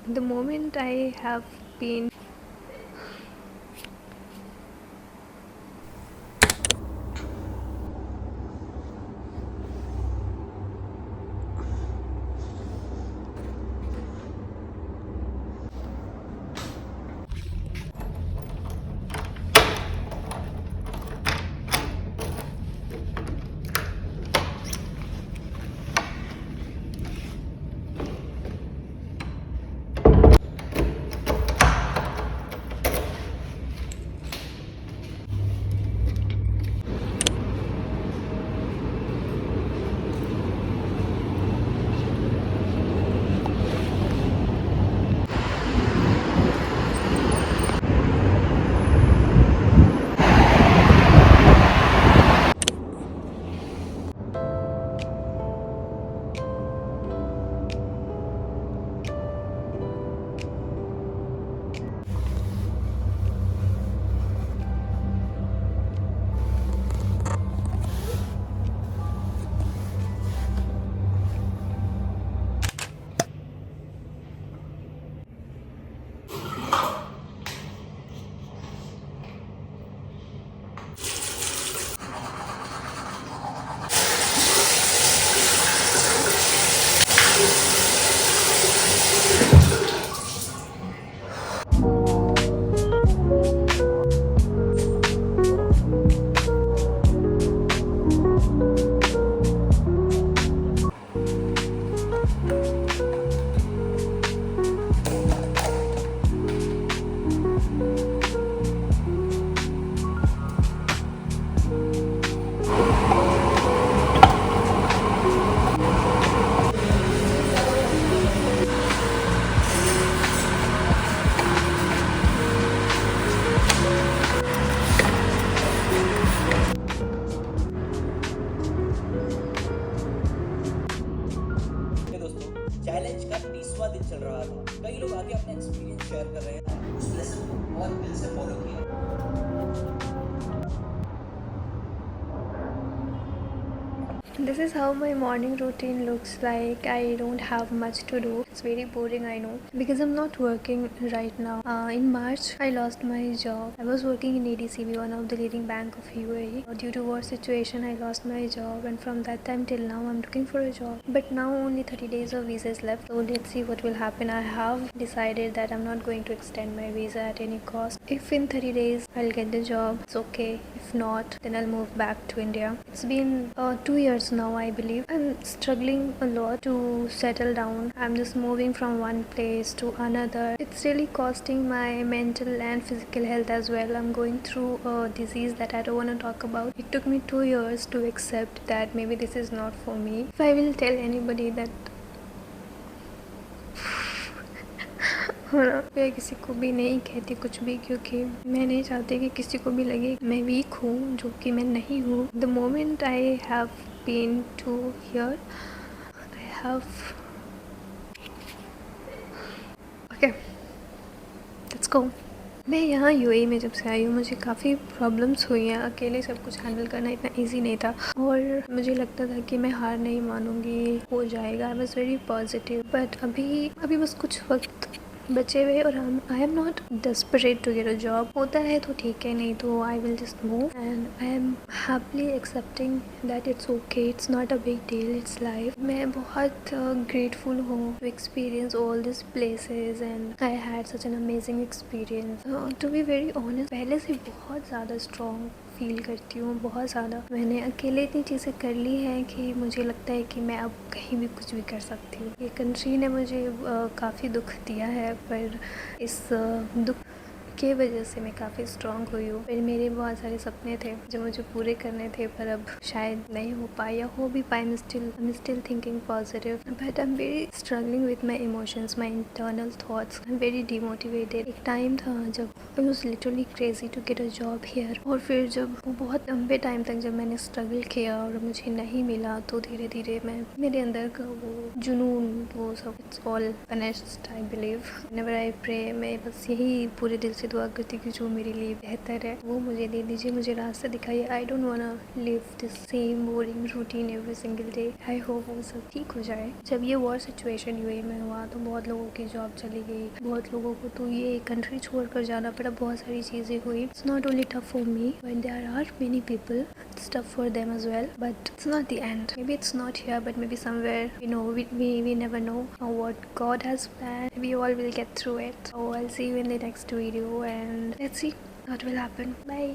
The moment I have been दोस्तों challenge का 30वां दिन चल रहा था। कई लोग आगे अपना एक्सपीरियंस शेयर कर रहे हैं। उस लेसन को बहुत दिल से फॉलो किया। This is how my morning routine looks like. I don't have much to do. It's very boring, I know, because I'm not working right now. In March, I lost my job. I was working in ADCB, one of the leading bank of UAE. Due to war situation, I lost my job, and from that time till now, I'm looking for a job. But now only 30 days of visa is left. So let's see what will happen. I have decided that I'm not going to extend my visa at any cost. If in 30 days I'll get the job, it's okay. If not, then I'll move back to India. It's been 2 years now, I believe. I'm struggling a lot to settle down. I'm just moving from one place to another. It's really costing my mental and physical health as well. I'm going through a disease that I don't want to talk about. It took me 2 years to accept that maybe this is not for me. If I will tell anybody that मैं किसी को भी नहीं कहती कुछ भी, क्योंकि मैं नहीं चाहती कि किसी को भी लगे मैं वीक हूँ, जो कि मैं नहीं हूँ. The moment I have been to here, I have okay, let's go. मैं यहाँ यूएई में जब से आई हूँ, मुझे काफ़ी प्रॉब्लम्स हुई हैं. अकेले सब कुछ हैंडल करना इतना इजी नहीं था, और मुझे लगता था कि मैं हार नहीं मानूंगी, हो जाएगा. I was very positive. But अभी बस कुछ वक्त बचे हुए, और I am not desperate to get a job. होता है तो ठीक है, नहीं तो I will just move, and I am happily accepting that it's okay. It's not a big deal, it's life. मैं बहुत ग्रेटफुल हूँ to experience all this places, and I had such an amazing experience. To be very honest, पहले से बहुत ज़्यादा strong feel करती हूँ, बहुत ज़्यादा. मैंने अकेले इतनी चीज़ें कर ली हैं कि मुझे लगता है कि मैं अब कहीं भी कुछ भी कर सकती हूँ. ये कंट्री ने मुझे काफ़ी दुख दिया है, पर इस दुख के वजह से मैं काफ़ी स्ट्रॉन्ग हुई हूँ. फिर मेरे बहुत सारे सपने थे जो मुझे पूरे करने थे, पर अब शायद नहीं हो पाए, या हो भी पाए. I am still thinking positive, but I am very struggling with my emotions, my internal thoughts. I am very demotivated. एक टाइम था जब I was literally crazy to get a job here, और फिर जब बहुत लंबे टाइम तक जब मैंने स्ट्रगल किया और मुझे नहीं मिला, तो धीरे धीरे मैं मेरे अंदर का वो जुनून, वो सब, it's all finished, I believe. Whenever I pray, मैं बस यही पूरे दिल आपसे दुआ करती हूँ कि जो मेरे लिए बेहतर है वो मुझे दे दीजिए, मुझे रास्ता दिखाइए। I don't वांना live this same boring routine every single day. I hope वो सब ठीक हो जाए। जब ये वॉर सिचुएशन यूएई में हुआ तो बहुत लोगों की जॉब चली गई, बहुत लोगों को तो ये कंट्री छोड़कर जाना पड़ा, बहुत सारी चीज़ें हुई। It's not only tough for me, but there are many people, it's tough for them as well, but it's not the end. Maybe it's not here, but maybe somewhere, we never know what God has planned. We all will get through it. So I'll see you in the next video, and let's see what will happen. Bye.